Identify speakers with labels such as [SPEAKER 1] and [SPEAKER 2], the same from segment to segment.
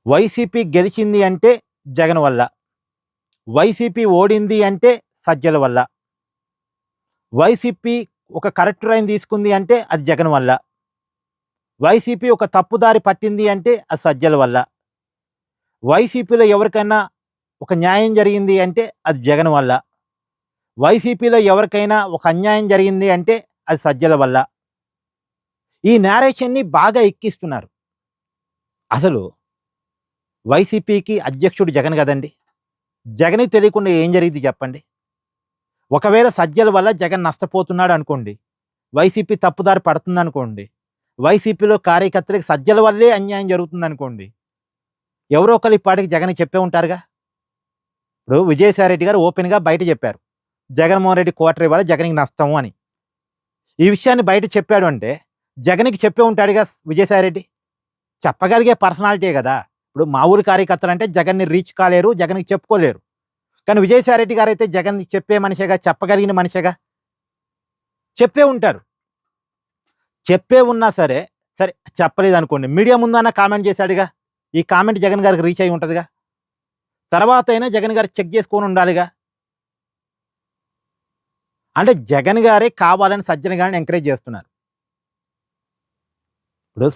[SPEAKER 1] YCP గెలిచింది అంటే జగన్ వల్ల. వైసీపీ ఓడింది అంటే సజ్జల వల్ల. వైసీపీ ఒక కరెక్ట్ లైన్ తీసుకుంది అంటే అది జగన్ వల్ల. వైసీపీ ఒక తప్పుదారి పట్టింది అంటే అది సజ్జల వల్ల. వైసీపీలో ఎవరికైనా ఒక న్యాయం జరిగింది అంటే అది జగన్ వల్ల. వైసీపీలో ఎవరికైనా ఒక అన్యాయం జరిగింది అంటే అది సజ్జల వల్ల. ఈ నేరేషన్‌ని బాగా ఎక్కిస్తున్నారు. అసలు వైసీపీకి అధ్యక్షుడు జగన్ గదండీ! జగన్‌కి తెలియకుండా ఏం జరిగిద్ది చెప్పండి? ఒకవేళ సజ్జల వల్ల జగన్ నష్టపోతున్నాడు అనుకోండి. వైసీపీ తప్పుదారి పడుతుందనుకోండి. వైసీపీలో కార్యకర్తలకి సజ్జల వల్లే అన్యాయం జరుగుతుందనుకోండి. ఎవరో ఒకళ్ళు ఈ పాటికి జగన్‌కి చెప్పే ఉంటారుగా. ఇప్పుడు విజయసాయిరెడ్డి గారు ఓపెన్‌గా బయట చెప్పారు. జగన్మోహన్ రెడ్డి క్వార్టర్ ఇవ్వాలి జగన్‌కి నష్టం అని. ఈ విషయాన్ని బయట చెప్పాడు అంటే జగన్‌కి చెప్పే ఉంటాడుగా విజయసాయిరెడ్డి. చెప్పగలిగే పర్సనాలిటీయే గదా! ఇప్పుడు మామూలు కార్యకర్తలంటే జగన్‌ని రీచ్ కాలేరు, జగన్‌కి చెప్పుకోలేరు. కానీ విజయసాయిరెడ్డి గారైతే జగన్‌కి చెప్పే మనిషేగా, చెప్పగలిగిన మనిషేగా. చెప్పే ఉంటారు. చెప్పే ఉన్నా సరే, సరే చెప్పలేదనుకోండి. Media ముందన్నా comment చేశాడుగా. ఈ కామెంట్ జగన్ గారికి రీచ్ అయ్యి ఉంటదిగా. తర్వాతైనా జగన్ గారు చెక్ చేసుకొని ఉండాలిగా. అంటే జగన్ గారే కావాలని సజ్జల గారిని ఎంకరేజ్ చేస్తున్నారు. ఇప్పుడు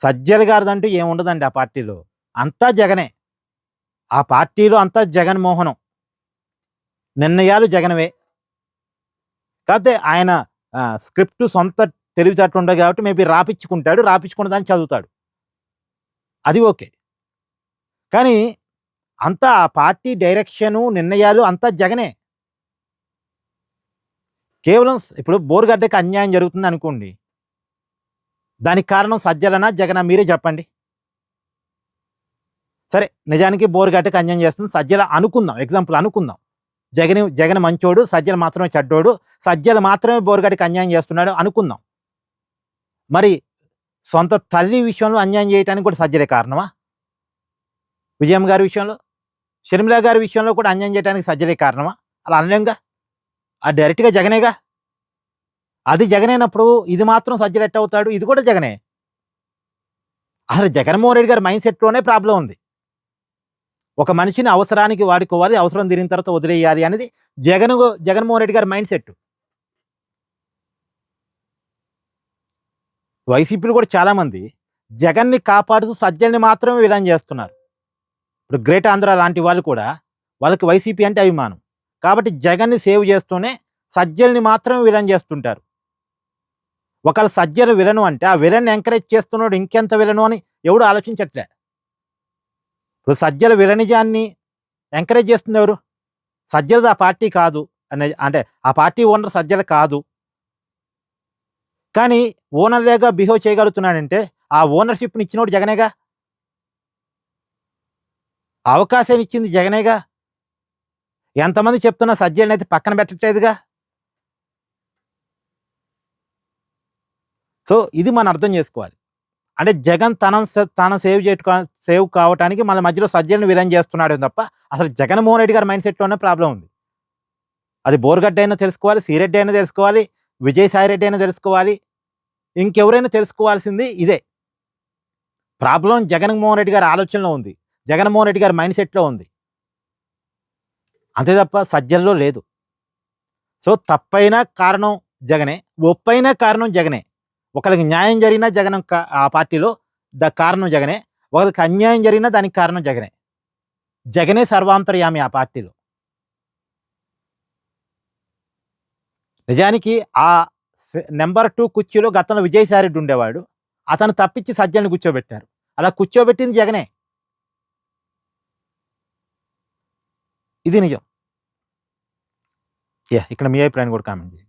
[SPEAKER 1] సజ్జల గారిదంటూ ఏముండదండి ఆ పార్టీలో. అంతా జగనే. ఆ పార్టీలో అంతా జగన్మోహనం. నిర్ణయాలు జగన్‌వే. కాపోతే ఆయన స్క్రిప్ట్ సొంత తెలివితేటలు ఉండవు కాబట్టి మేబీ రాపిచ్చుకుంటాడు. రాపిచ్చుకున్న దాన్ని చదువుతాడు. అది ఓకే. కానీ అంతా ఆ పార్టీ డైరెక్షను, నిర్ణయాలు అంతా జగనే. కేవలం ఇప్పుడు బోరుగడ్డకి అన్యాయం జరుగుతుందనుకోండి. దానికి కారణం సజ్జలనా? జగనా? మీరే చెప్పండి. సరే నిజానికి బోరుగడ్డకి అన్యాయం చేస్తుంది సజ్జల అనుకుందాం. ఎగ్జాంపుల్ అనుకుందాం. జగన్ మంచోడు, సజ్జల మాత్రమే చెడ్డోడు. సజ్జల మాత్రమే బోరుగడ్డకి అన్యాయం చేస్తున్నాడు అనుకుందాం. మరి సొంత తల్లి విషయంలో అన్యాయం చేయటానికి కూడా సజ్జలే కారణమా? విజయమ్మ గారి విషయంలో, షర్మిల గారి విషయంలో కూడా అన్యాయం చేయడానికి సజ్జలే కారణమా? అలా అనలేంగా. డైరెక్ట్‌గా జగనేగా. అది జగనేనప్పుడు ఇది మాత్రం సజ్జలు ఎట్టవుతాడు? ఇది కూడా జగనే. అసలు జగన్మోహన్ రెడ్డి గారి మైండ్ సెట్‌లోనే ప్రాబ్లమ్ ఉంది. ఒక మనిషిని అవసరానికి వాడుకోవాలి, అవసరం తీరిన తర్వాత వదిలేయాలి అనేది జగన్మోహన్ రెడ్డి గారి మైండ్ సెట్. వైసీపీలో కూడా చాలామంది జగన్‌ని కాపాడుతూ సజ్జల్ని మాత్రమే విలన్ చేస్తున్నారు. ఇప్పుడు గ్రేట్ ఆంధ్ర లాంటి వాళ్ళు కూడా వాళ్ళకి వైసీపీ అంటే అభిమానం. కాబట్టి జగన్‌ని సేవ్ చేస్తూనే సజ్జల్ని మాత్రమే విలన్ చేస్తుంటారు. ఒకవేళ సజ్జలు విలను అంటే ఆ విలన్ని ఎంకరేజ్ చేస్తున్నాడు ఇంకెంత విలను అని ఎవడు ఆలోచించట్లే. ఇప్పుడు సజ్జల విలనిజాన్ని ఎంకరేజ్ చేస్తుంది ఎవరు? సజ్జలది ఆ పార్టీ కాదు. అంటే ఆ పార్టీ ఓనర్ సజ్జల కాదు. కానీ ఓనర్‌లాగా బిహేవ్ చేయగలుగుతున్నాడంటే ఆ ఓనర్‌షిప్‌ని ఇచ్చినోడు జగనేగా. అవకాశాన్ని ఇచ్చింది జగనేగా. ఎంతమంది చెప్తున్నా సజ్జలనైతే పక్కన పెట్టట్లేదుగా. సో, ఇది మనం అర్థం చేసుకోవాలి. అంటే జగన్ తను సేవ్ కావటానికి మన మధ్యలో సజ్జలను విలన్ చేస్తున్నాడే తప్ప అసలు జగన్మోహన్ రెడ్డి గారి మైండ్ సెట్‌లోనే ప్రాబ్లమ్ ఉంది. అది బోరుగడ్డ అయినా తెలుసుకోవాలి, శ్రీరెడ్డి అయినా తెలుసుకోవాలి, విజయసాయిరెడ్డి అయినా తెలుసుకోవాలి. ఇంకెవరైనా తెలుసుకోవాల్సింది ఇదే. ప్రాబ్లమ్ జగన్మోహన్ రెడ్డి గారి ఆలోచనలో ఉంది. జగన్మోహన్ రెడ్డి గారి మైండ్ సెట్‌లో ఉంది. అంతే తప్ప సజ్జల్లో లేదు. సో, తప్పైనా కారణం జగనే. ఒప్పైనా కారణం జగనే. ఒకళ్ళకి న్యాయం జరిగినా ఆ పార్టీలో కారణం జగనే. ఒకళ్ళకి అన్యాయం జరిగినా దానికి కారణం జగనే. జగనే సర్వాంతర్యామి ఆ పార్టీలో. నిజానికి ఆ నంబర్ 2 కుర్చీలో గతంలో విజయసాయిరెడ్డి ఉండేవాడు. అతను తప్పించి సజ్జల్ని కూర్చోబెట్టారు. అలా కూర్చోబెట్టింది జగనే. ఇది నిజం. ఇక్కడ మీ అభిప్రాయాన్ని కూడా కామెంట్ చేయండి.